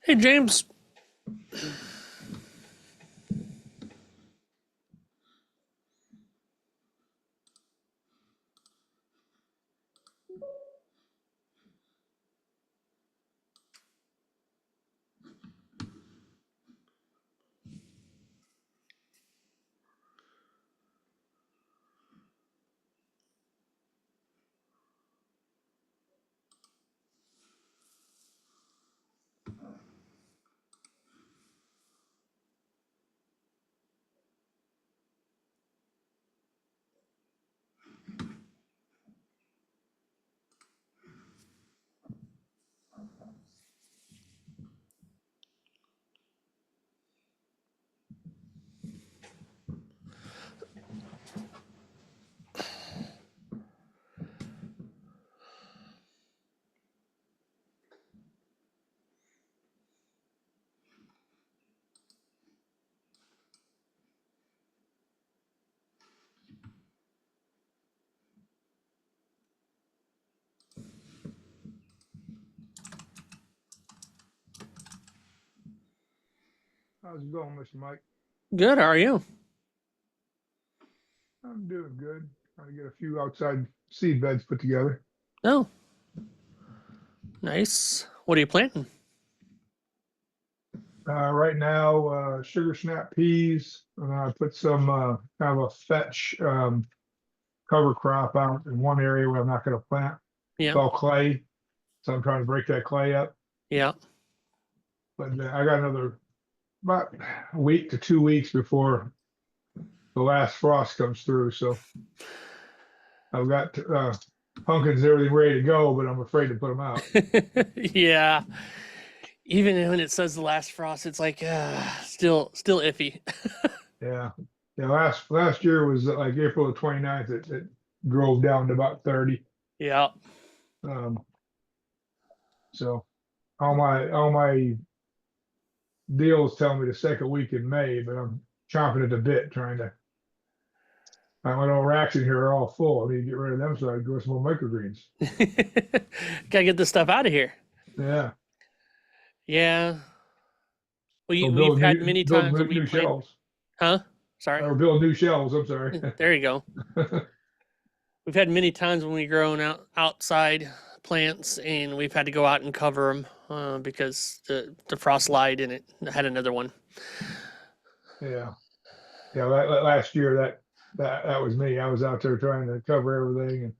Hey, James. How's it going, Mr. Mike? Good. How are you? I'm doing good. Trying to get a few outside seed beds put together. Oh, nice. What are you planting? Right now, sugar snap peas. And I put some kind of a fetch cover crop out in one area where I'm not going to plant. It's Yeah. all clay, so I'm trying to break that clay up. Yeah. But I got another about a week to 2 weeks before the last frost comes through. So I've got pumpkins and everything ready to go, but I'm afraid to put them out. Yeah. Even when it says the last frost, it's like still iffy. Yeah. Yeah, last year was like April the 29th. It drove down to about 30. Yeah. Um, so all my deals tell me the second week in May, but I'm chomping at the bit trying to. My little racks in here are all full. I need to get rid of them so I can grow some more microgreens. Gotta get this stuff out of here. Yeah. Yeah. Or We've had many build times when we new plant. shelves. Huh? Sorry. Or build new shelves. I'm sorry. There you go. We've had many times when we grown outside plants, and we've had to go out and cover them because the frost lied and it had another one. Yeah. Yeah. Last year that was me. I was out there trying to cover everything and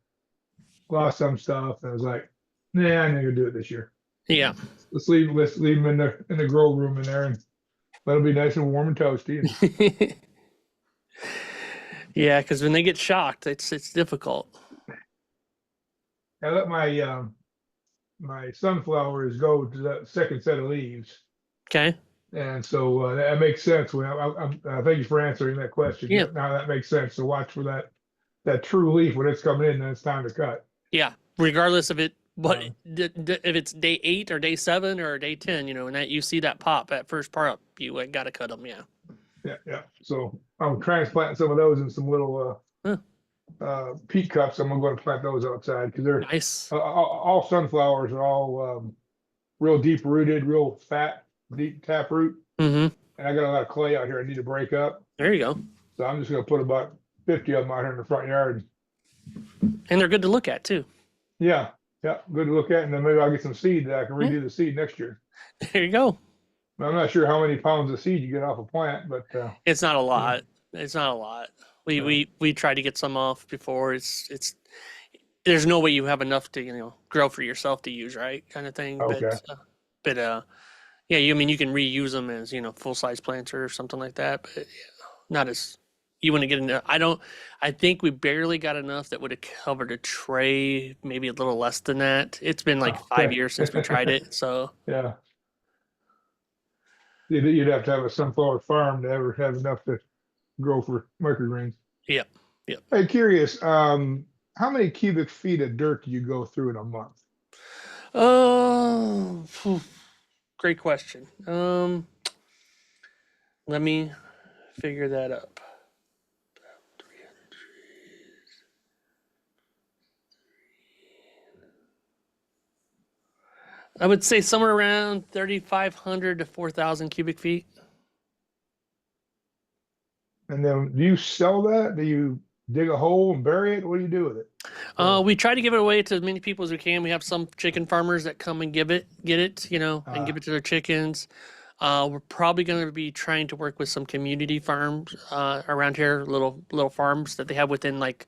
lost some stuff. And I was like, nah, I'm not gonna do it this year. Yeah. Let's leave them in the grow room in there and let them be nice and warm and toasty. And Yeah, because when they get shocked, it's difficult. I let my sunflowers go to that second set of leaves, Okay. and so that makes sense. Thank you for answering that question. Yeah. Now that makes sense. So watch for that true leaf when it's coming in. Then it's time to cut. Yeah. Regardless of it, what Um, if it's day 8 or day 7 or day 10, and that you see that pop at first part up, you gotta cut them. Yeah. yeah, yeah. So I'm transplanting some of those in some little Huh, peat cups. I'm going to plant those outside because they're nice. all sunflowers are all real deep rooted, real fat, deep tap root. Mm-hmm. And I got a lot of clay out here I need to break up. There you go. So I'm just going to put about 50 of them out here in the front yard. And they're good to look at too. Yeah, yeah, good to look at. And then maybe I'll get some seed that I can Yeah. redo the seed next year. There you go. I'm not sure how many pounds of seed you get off a plant, but It's not a you know, lot. It's not a lot. We uh, we we tried to get some off before. It's there's no way you have enough to grow for yourself to use, right? Kind of thing. But okay. but yeah, I mean you can reuse them as full size plants or something like that. But yeah, not as you want to get into. I think we barely got enough that would have covered a tray, maybe a little less than that. It's been like five Okay. years since we tried it, so Yeah, you'd have to have a sunflower farm to ever have enough to grow for microgreens. yeah, yeah. Hey, curious, how many cubic feet of dirt do you go through in a month? Oh, great question. Let me figure that up. I would say somewhere around 3,500 to 4,000 cubic feet. And then do you sell that? Do you dig a hole and bury it? What do you do with it? Or We try to give it away to as many people as we can. We have some chicken farmers that come and get it, and give uh it to their chickens. We're probably going to be trying to work with some community farms around here, little farms that they have within like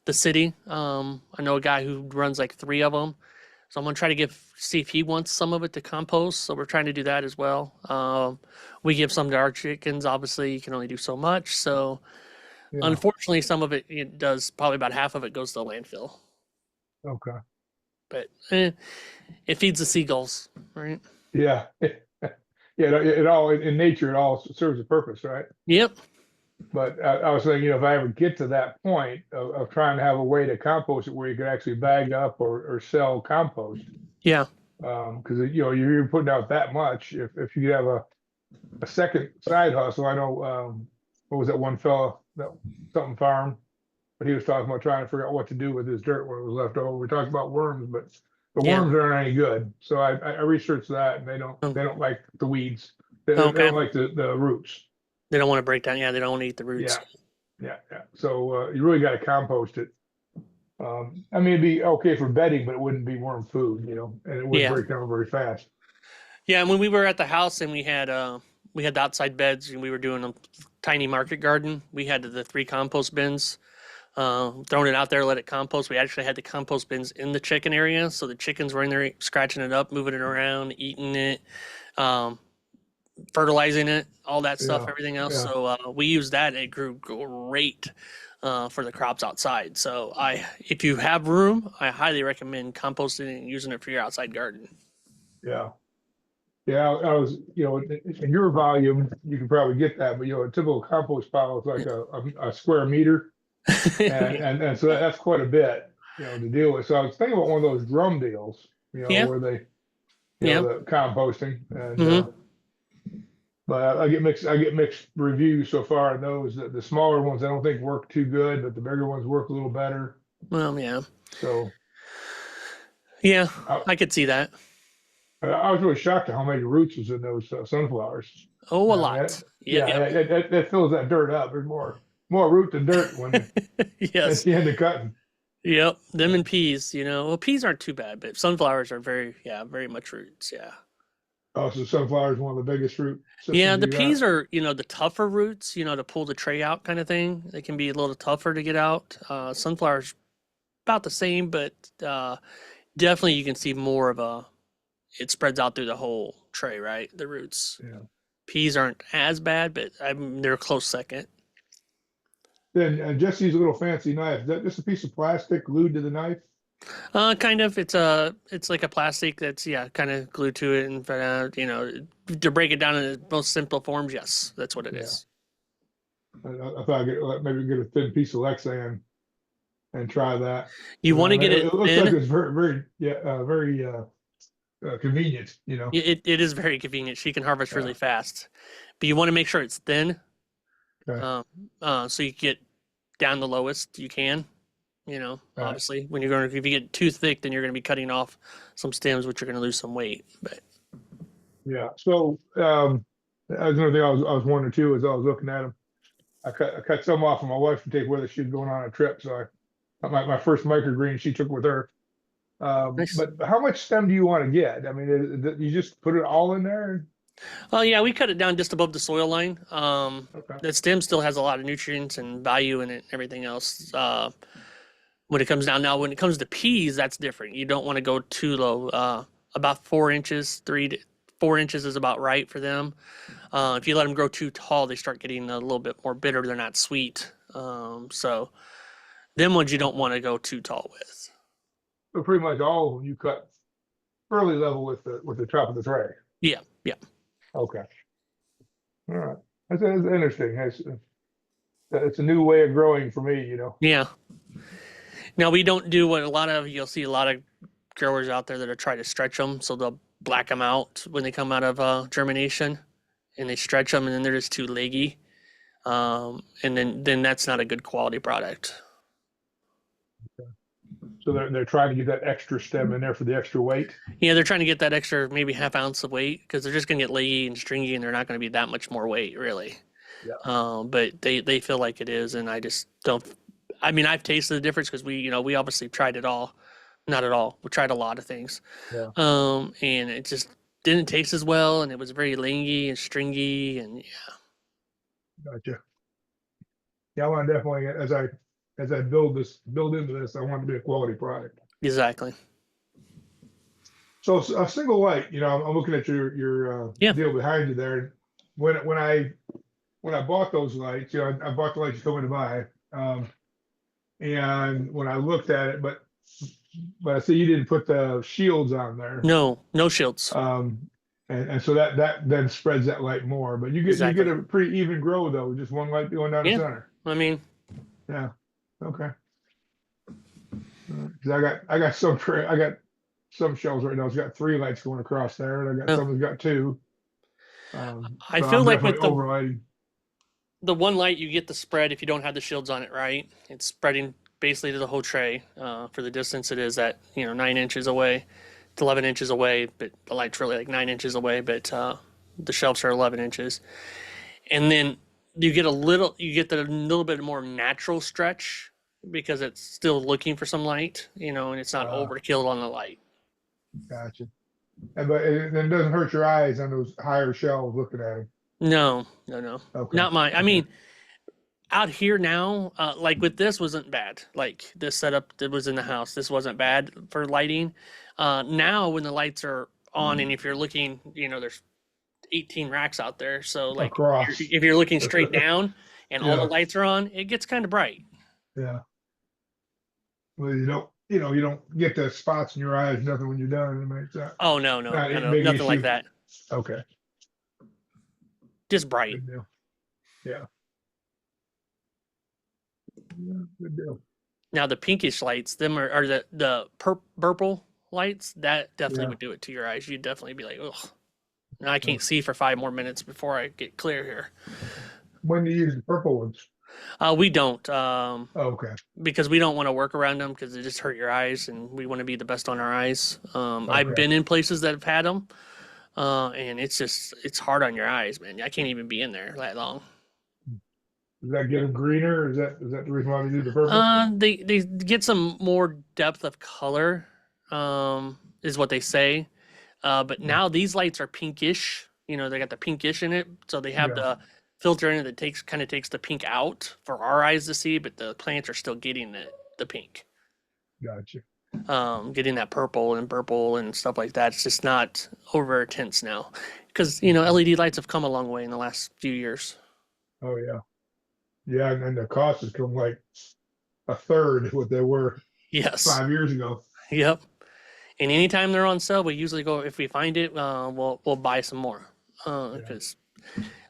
the city. I know a guy who runs like three of them, so I'm gonna try to see if he wants some of it to compost. So we're trying to do that as well. We give some to our chickens. Obviously, you can only do so much. So yeah, unfortunately, some of it does. Probably about half of it goes to the landfill. okay. But it feeds the seagulls, right? Yeah. Yeah, it all in nature, it all serves a purpose, right? Yep. But I was saying, if I ever get to that point of trying to have a way to compost it where you could actually bag up or sell compost, Yeah. because you're putting out that much. If you could have a second side hustle, I know what was that one fella that something farm, but he was talking about trying to figure out what to do with his dirt when it was left over. We talked about worms, but the Yeah. worms aren't any good. So I researched that, and they don't Um, they don't like the weeds. They okay. don't like the roots. They don't want to break down. Yeah, they don't want to eat the roots. Yeah, yeah. So you really got to compost it. I mean, it'd be okay for bedding, but it wouldn't be worm food, and it wouldn't Yeah. break down very fast. Yeah. And when we were at the house and we had the outside beds and we were doing a tiny market garden, we had the three compost bins. Throwing it out there, let it compost. We actually had the compost bins in the chicken area, so the chickens were in there scratching it up, moving it around, eating it, um, fertilizing it, all that stuff, Yeah, everything else. yeah, So we used that, and it grew great for the crops outside. So if you have room, I highly recommend composting and using it for your outside garden. yeah. Yeah, I was, in your volume, you can probably get that, but a typical compost pile is like a square meter, and so that's quite a bit, to deal with. So I was thinking about one of those drum deals, Yeah, where they, yeah, the composting, and hmm but I get mixed reviews so far on those. The smaller ones I don't think work too good, but the bigger ones work a little better. well, yeah, So yeah, I, I could see that. I was really shocked at how many roots was in those sunflowers. Oh, a I mean, lot. Yep, yeah, yep, that fills that dirt up. There's more root than dirt when at yes. the end of cutting. Yep, them Uh, and peas, Well, peas aren't too bad, but sunflowers are very much roots. Yeah. Also, sunflower is one of the biggest root Yeah, systems the you got. peas are, the tougher roots, to pull the tray out kind of thing. They can be a little tougher to get out. Sunflowers about the same, but definitely you can see more of it spreads out through the whole tray, right? The roots. Yeah. Peas aren't as bad, but they're a close second. Then just these little fancy knives. Is that just a piece of plastic glued to the knife? Kind of. It's like a plastic that's yeah, kind of glued to it, and to break it down in its most simple forms, yes, that's what it Yeah. is. I thought maybe get a thin piece of Lexan and try that. You want I to mean, get it it looks like thin. it's very convenient. It is very convenient. She can harvest Yeah. really fast, but you want to make sure it's thin, Okay. um, so you get down the lowest you can. All right. Obviously, if you get too thick, then you're going to be cutting off some stems, which are going to lose some weight. But Yeah. So that's another thing I was wondering too as I was looking at them. I cut some off for my wife to take with her. She's going on a trip, so my first microgreen she took with her. nice. But how much stem do you want to get? I mean, you just put it all in there? Oh yeah, we cut it down just above the soil line. Okay. The stem still has a lot of nutrients and value in it, and everything else. When it comes down now, when it comes to peas, that's different. You don't want to go too low. About 4 inches, 3 to 4 inches is about right for them. If you let them grow too tall, they start getting a little bit more bitter. They're not sweet. So them ones you don't Okay. want to go too tall with. So pretty much all of them you cut fairly level with the top of the tray. Yeah, yeah, Okay. All right. That's interesting. It's a new way of growing for me. yeah. Now we don't do what you'll see a lot of growers out there that are trying to stretch them, so they'll black them out when they come out of germination, and they stretch them, and then they're just too leggy, and then that's not a good quality product. So they're trying to get that extra stem in there for the extra weight. Yeah, they're trying to get that extra maybe half ounce of weight because they're just going to get leggy and stringy, and they're not going to be that much more weight, really. Yeah. But they feel like it is, and I just don't. I mean, I've tasted the difference because we obviously tried it all, not at all. We tried a lot of things, Yeah. and it just didn't taste as well, and it was very lingy and stringy, and yeah, Gotcha. Yeah, I want to definitely as I build into this, I want it to be a quality product. exactly. So a single light, I'm looking at your Yeah, deal behind you there. When I bought those lights, I bought the lights you told me to buy. And when I looked at it, but I see you didn't put the shields on there. no, no shields. Um, and so that then spreads that light more. But you get Exactly. a pretty even grow though, just one light going down the Yeah, center. I mean, Yeah. Okay. 'Cause I got some shelves right now. It's got three lights going across there, and I got uh, some that's got two. I So feel I'm like definitely with the overlighting. one light you get the spread if you don't have the shields on it right. It's spreading basically to the whole tray for the distance it is at 9 inches away. It's 11 inches away, but the light's really like 9 inches away. But the shelves are 11 inches, and then you get the little bit more natural stretch because it's still looking for some light, and it's not Uh, overkill on the light. Gotcha. But it doesn't hurt your eyes on those higher shelves looking at them. No, no, no, Okay. not mine. I Okay. mean, out here now, like with this wasn't bad. Like this setup that was in the house, this wasn't bad for lighting. Now when the lights are on, and if you're looking, there's 18 racks out there. So like Across. if you're looking straight down and all the Yeah. lights are on, it gets kind of bright. Yeah. Well, you don't get the spots in your eyes, nothing when you're done. I mean, it's Oh no, no, not no, a no, big nothing like issue. that. Okay. Just bright. Good deal. Yeah. Yeah, good deal. Now the pinkish lights, them are the purple lights. That definitely Yeah. would do it to your eyes. You'd definitely be like, ugh. Now I can't Okay. see for 5 more minutes before I get clear here. When do you use the purple ones? We don't. Oh, okay. Because we don't want to work around them because it just hurt your eyes, and we want to be the best on our eyes. I've Okay. been in places that have had them, and it's hard on your eyes, man. I can't even be in there that long. Does that get them greener? Is that the reason why we do the purple? They get some more depth of color, is what they say. But Hmm. now these lights are pinkish. They got the pinkish in it, so they have Yeah. the filter in it that takes the pink out for our eyes to see, but the plants are still getting the pink. Gotcha. Getting that purple and stuff like that. It's just not over intense now, because Okay. LED lights have come a long way in the last few years. Oh yeah. Yeah, and then the cost has come like a third what they were Yes. 5 years ago. Yep. And anytime they're on sale, we usually go if we find it, we'll buy some more, Yeah. because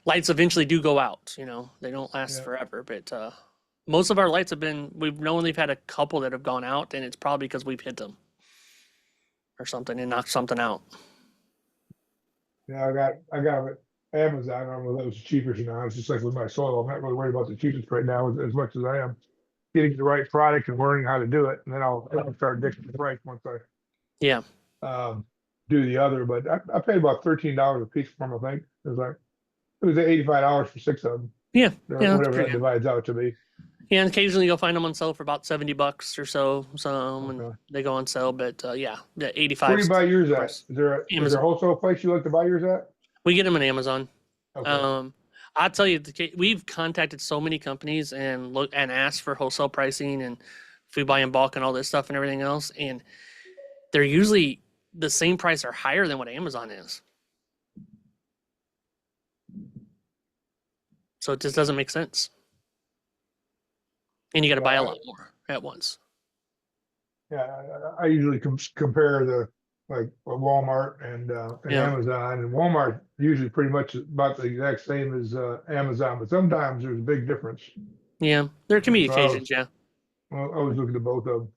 lights eventually do go out. They don't last Yeah. forever, but most of our lights have been. We've known we've had a couple that have gone out, and it's probably because we've hit them or something and knocked something out. Yeah, I got it. Amazon. I don't know if that was cheapest or not. It's just like with my soil. I'm not really worried about the cheapest right now as much as I am getting the right product and learning how to do it. And then I'll start dictating the price once Yeah, I do the other. But I paid about $13 a piece for them, I think. It was $85 for six of them, yeah, or yeah. That's whatever pretty that good. divides out to be. Yeah, and occasionally you'll find them on sale for about $70 or so. Some when Okay. they go on sale, but yeah, the Where 85 do you is buy yours the at? price. Is there a Amazon. wholesale place you like to buy yours at? We get them on Amazon. Okay. Um, I'll tell you, we've contacted so many companies and look and asked for wholesale pricing and if we buy in bulk and all this stuff and everything else, and they're usually the same price or higher than what Amazon is. So it just doesn't make sense, and you got to Yeah, buy a lot more at once. yeah. I usually compare the like Walmart and Yeah, Amazon, and Walmart usually pretty much about the exact same as Amazon, but sometimes there's a big difference. yeah. There can And be so I occasions, was yeah. I was looking at both of them.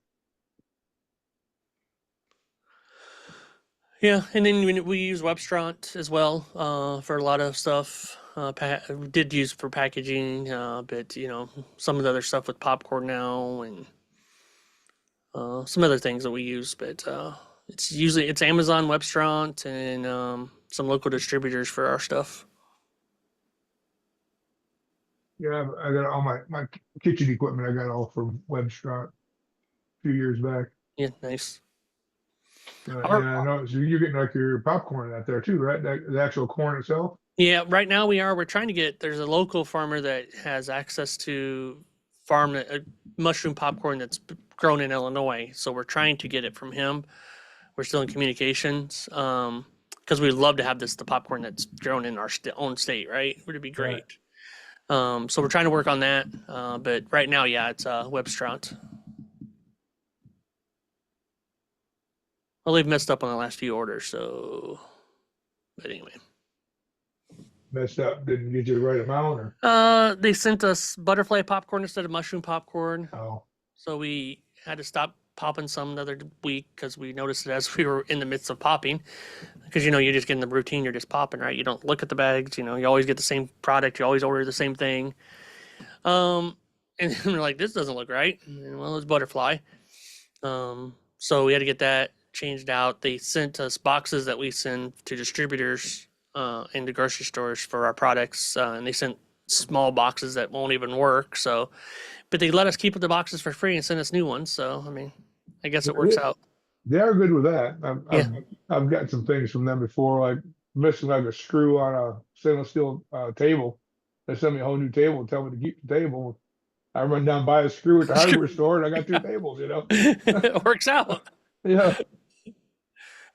Yeah, and then we use Webstront as well for a lot of stuff. We did use for packaging, but some of the other stuff with popcorn now, and some other things that we use, but it's Amazon, Webstront, and some local distributors for our stuff. Yeah, I got all my kitchen equipment. I got all from Webstrot a few years back. Yeah, nice. Yeah, Our, I know. So you're getting like your popcorn out there too, right? The actual corn itself. yeah, right now we're trying to get. There's a local farmer that has access to farm a mushroom popcorn that's grown in Illinois, so we're trying to get it from him. We're still in communications. Because we'd love to have the popcorn that's grown in our own state, right? Would it be Right. great? So we're trying to work on that. But right now, yeah, it's Webstront. Well, they've messed up on the last few orders, so. But anyway, Messed up. Didn't get you the right amount, or they sent us butterfly popcorn instead of mushroom popcorn, oh, so we had to stop popping some the other week because we noticed it as we were in the midst of popping. Because you just get in the routine, you're just popping, right? You don't look at the bags. You always get the same product. You always order the same thing. And we're like, this doesn't look right. And, well, it's butterfly. So we had to get that changed out. They sent us boxes that we send to distributors into grocery stores for our products, and they sent small boxes that won't even work. So, but they let us keep the boxes for free and send us new ones. So, I mean, I guess it works they, out. they are good with that. Yeah, I've gotten some things from them before, like missing like a screw on a stainless steel table. They send me a whole new table and tell me to keep the table. I run down buy a screw at the hardware store, and I got two tables. it works out. Yeah,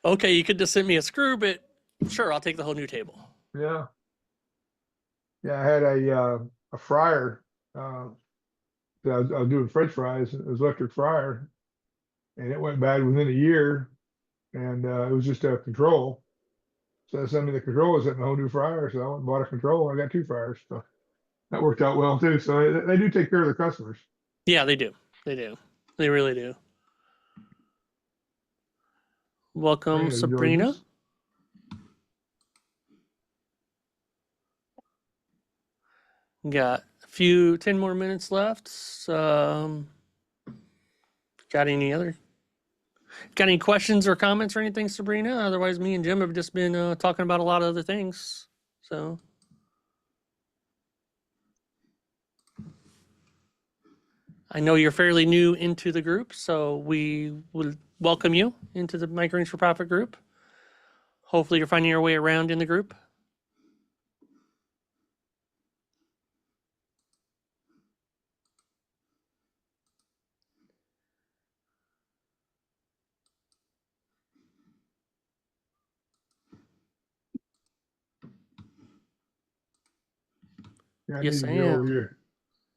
Okay, you could just send me a screw, but sure, I'll take the whole new table. yeah, yeah. I had a fryer. Uh, that I was doing French fries. It was electric fryer, and it went bad within a year. And it was just a control. So they sent me the control. I sent me a whole new fryer. So I went and bought a control. I got two fryers. So that worked out well too. So they do take care of the customers. Yeah, they do. They do. They really do. Welcome, Sabrina joins Sabrina. us. Got 10 more minutes left. Got any questions or comments or anything, Sabrina? Otherwise, me and Jim have just been talking about a lot of other things. So, I know you're fairly new into the group, so we will welcome you into the Microgreens for Profit group. Hopefully, you're finding your way around in the group. Yeah, I need Yes, to I get over am. here.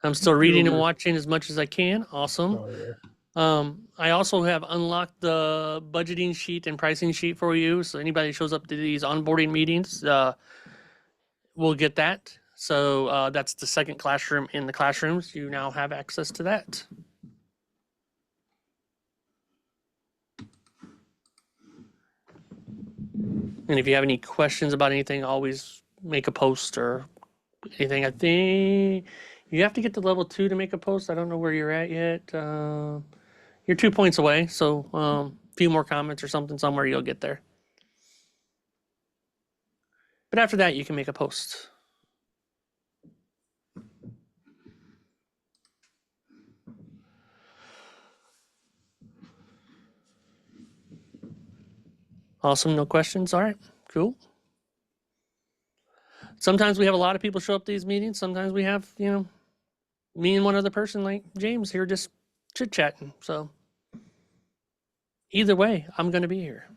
I'm still Get reading over and here. watching as much as I can. Awesome. Oh yeah. I also have unlocked the budgeting sheet and pricing sheet for you. So anybody who shows up to these onboarding meetings will get that. So that's the second classroom in the classrooms. You now have access to that. And if you have any questions about anything, always make a post or anything. I think you have to get to level 2 to make a post. I don't know where you're at yet. You're 2 points away. So a few more comments or something somewhere, you'll get there. But after that, you can make a post. Awesome. No questions. All right. Cool. Sometimes we have a lot of people show up to these meetings. Sometimes we have, me and one other person like James here just chit chatting. So either way, I'm going to be here.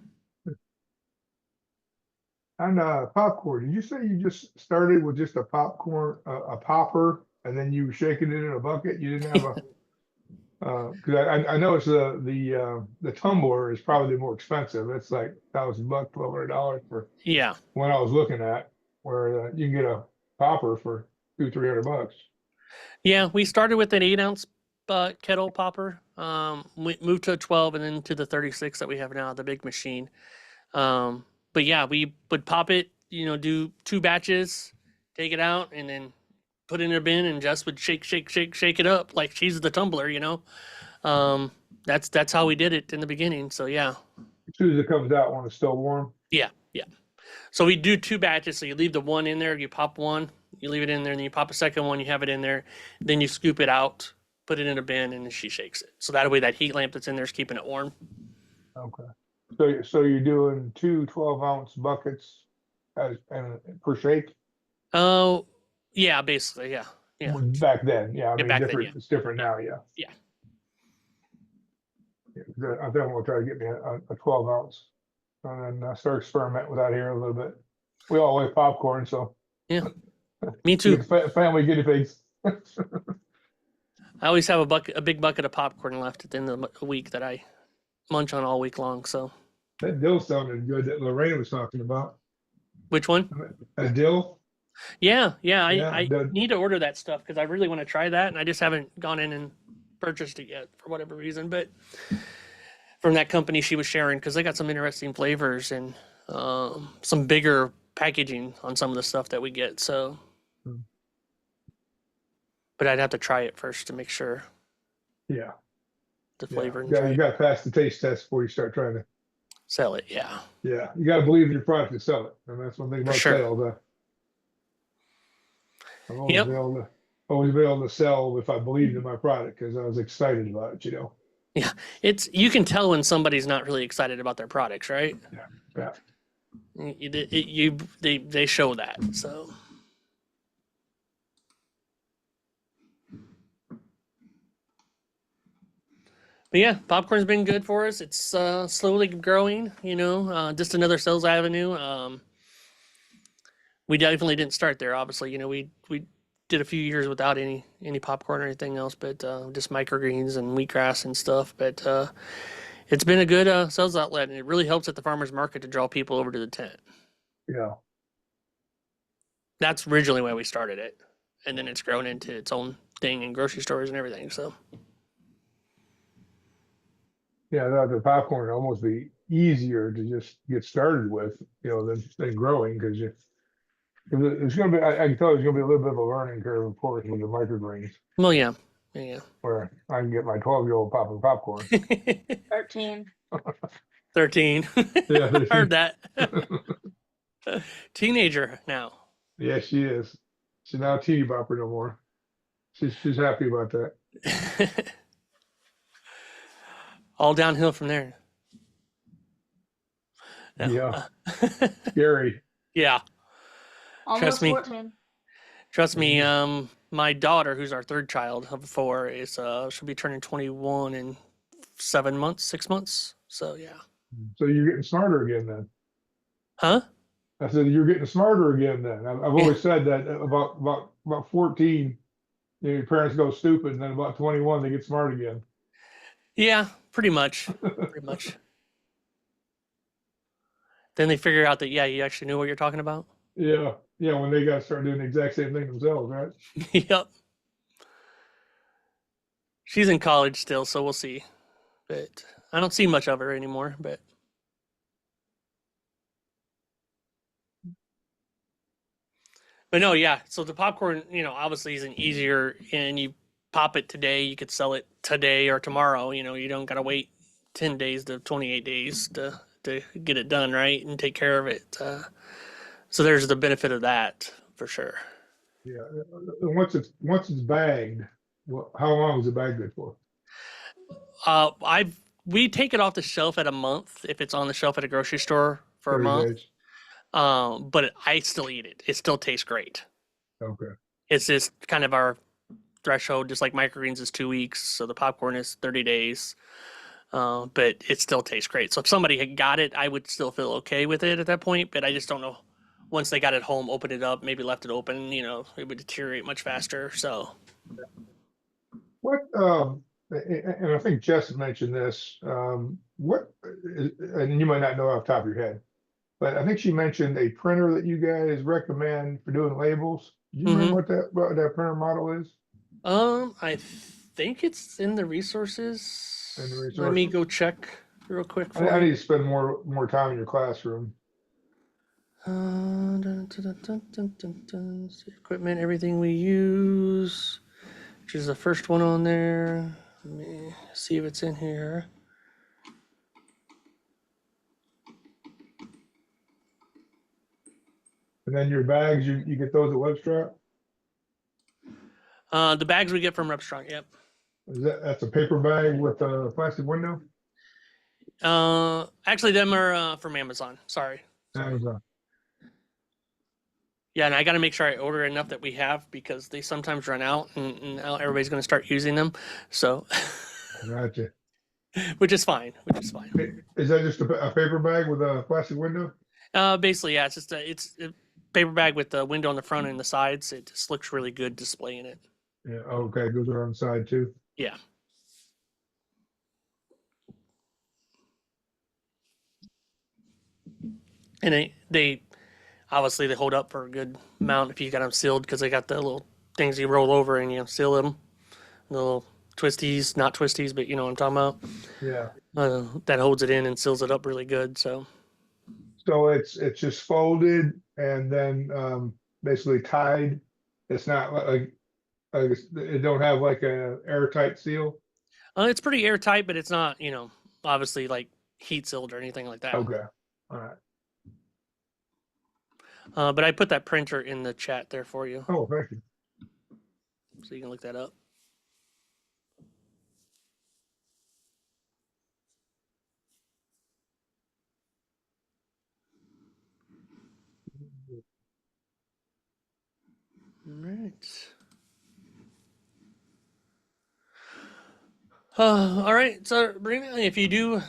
And popcorn. Did you say you just started with just a popcorn, a popper, and then you were shaking it in a bucket? You didn't have a because I know it's the tumbler is probably more expensive. It's like $1,000, $1,200 for Yeah. one I was looking at, where you can get a popper for 200-300 bucks. Yeah. We started with an 8 ounce kettle popper. We moved to a 12 and then to the 36 that we have now, the big machine. But yeah, we would pop it, do 2 batches, take it out, and then put it in a bin, and Jess would shake, shake, shake, shake it up like she's the tumbler. That's how we did it in the beginning. So yeah, As soon as it comes out when it's still warm. yeah, yeah. So we do two batches. So you leave the one in there, you pop one, you leave it in there, and then you pop a second one, you have it in there, then you scoop it out, put it in a bin, and then she shakes it. So that way that heat lamp that's in there is keeping it warm. Okay. So you're doing two 12-ounce buckets and per shake? Oh, yeah, basically, yeah, yeah, Back then, yeah. I yeah. mean, Back then, different. yeah, It's different yeah, now, yeah. yeah. Yeah, I think I'm gonna try to get me a 12-ounce, and then start experimenting with that here a little bit. We all like popcorn, so Yeah. Me we too. get the family guinea pigs. I always have a big bucket of popcorn left at the end of the week that I munch on all week long. So That dill sounded good that Lorraine was talking about. which one? A dill? Yeah, yeah. Yeah, I need to order that stuff because I really want to try that, and I just haven't gone in and purchased it yet for whatever reason. But from that company she was sharing, because they got some interesting flavors and some bigger packaging on some of the stuff that we get. So, but I'd have to try it first to make sure yeah, the yeah. flavor and You right. got to pass the taste test before you start trying to. Sell it. Yeah, Yeah, you got to believe in your product to sell it, and that's one thing for about sure. sales. I've always Yep. been able to sell if I believed in my product because I was excited about it. Yeah. It's you can tell when somebody's not really excited about their products, right? Yeah, yeah, They show that. So, but yeah, popcorn's been good for us. It's slowly growing. Just another sales avenue. We definitely didn't start there. Obviously, we did a few years without any popcorn or anything else, but just microgreens and wheatgrass and stuff. But it's been a good sales outlet, and it really helps at the farmers market to draw people over to the tent. yeah, That's originally why we started it, and then it's grown into its own thing in grocery stores and everything. So yeah. The popcorn would almost be easier to just get started with, than growing because it's going to be. I can tell there's going to be a little bit of a learning curve, of course, with the microgreens, well, yeah, yeah. where I can get my 12-year-old popping popcorn. 13. 13. Yeah, Heard that. Teenager now. yeah, she is. She's not a teeny bopper no more. She's happy about that. All downhill from there. No. Yeah, scary. Yeah. Almost me. 14. Trust me. My daughter, who's our third child of four, is she'll be turning 21 in 7 months, 6 months. So yeah. So you're getting smarter again then. Huh? I said you're getting smarter again then. I've always said that about 14, your parents go stupid, and then about 21 they get smart again. Yeah, pretty much. Pretty much. Then they figure out that yeah, you actually knew what you're talking about. Yeah, yeah. When they got to start doing the exact same thing themselves, right? Yep. She's in college still, so we'll see. But I don't see much of her anymore. But no, yeah. So the popcorn, obviously isn't easier, and you pop it today. You could sell it today or tomorrow. You don't gotta wait 10 days to 28 days to get it done right and take care of it. So there's the benefit of that for sure. Yeah. Once it's bagged, how long is it bagged good for? We take it off the shelf at a month if it's on the shelf at a grocery store for a 30 month. days. But I still eat it. It still tastes great. Okay. It's just kind of our threshold, just like microgreens is 2 weeks, so the popcorn is 30 days. But it still tastes great. So if somebody had got it, I would still feel okay with it at that point. But I just don't know. Once they got it home, opened it up, maybe left it open, it would deteriorate much faster. So What and I think Jess mentioned this. And you might not know off the top of your head, but I think she mentioned a printer that you guys recommend for doing labels. Do you remember what that printer model is? I think it's in the resources. In the Let me resources? go check real quick for I you. need to spend more time in your classroom. Equipment, everything we use, which is the first one on there. Let me see if it's in here. And then your bags, you get those at Webstrap? The bags we get from Restaurant. Yep. That's a paper bag with a plastic window? Actually, them are from Amazon. Sorry. Amazon. Yeah, and I got to make sure I order enough that we have because they sometimes run out, and now everybody's going to start using them. So, Gotcha. which is fine. Which is fine. Is that just a paper bag with a plastic window? Basically, yeah, it's just a paper bag with the window on the front and the sides. It just looks really good displaying it. Yeah, okay, those are on the side too. Yeah. And they obviously they hold up for a good amount if you got them sealed because they got the little things you roll over and you seal them. The little twisties, not twisties, but you know what I'm talking about. Yeah. That holds it in and seals it up really good. So So it's just folded and then basically tied. It's not like it don't have like a airtight seal. it's pretty airtight, but it's not, you know, obviously like heat sealed or anything like that. Okay. All right. But I put that printer in the chat there for you, Oh, thank you. so you can look that up. All right. All right. So, Brina, if you do,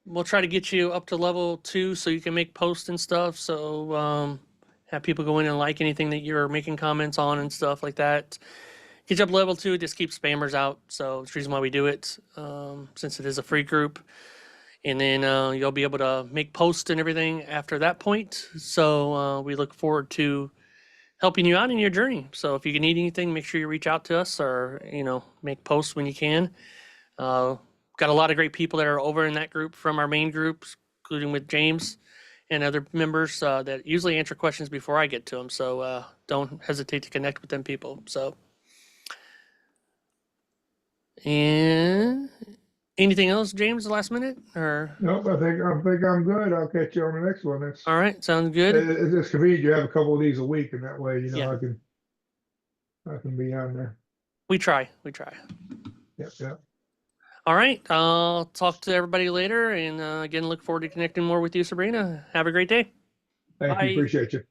we'll try to get you up to level 2 so you can make posts and stuff. So, have people go in and like anything that you're making comments on and stuff like that. Get you up to level 2, just keep spammers out. So, that's the reason why we do it, since it is a free group. And then you'll be able to make posts and everything after that point. So, we look forward to helping you out in your journey. So if you need anything, make sure you reach out to us or, you know, make posts when you can. Got a lot of great people that are over in that group from our main groups, including with James and other members that usually answer questions before I get to them. So don't hesitate to connect with them people. So, and anything else, James, last minute? Or Nope, I think I'm good. I'll catch you on the next one. all right, sounds good. It's just convenient. You have a couple of these a week, and that way, Yeah. I can be on there. We try. We try. Yep, yep. All right. I'll talk to everybody later. And again, look forward to connecting more with you, Sabrina. Have a great day. Thank Bye. you. Appreciate you.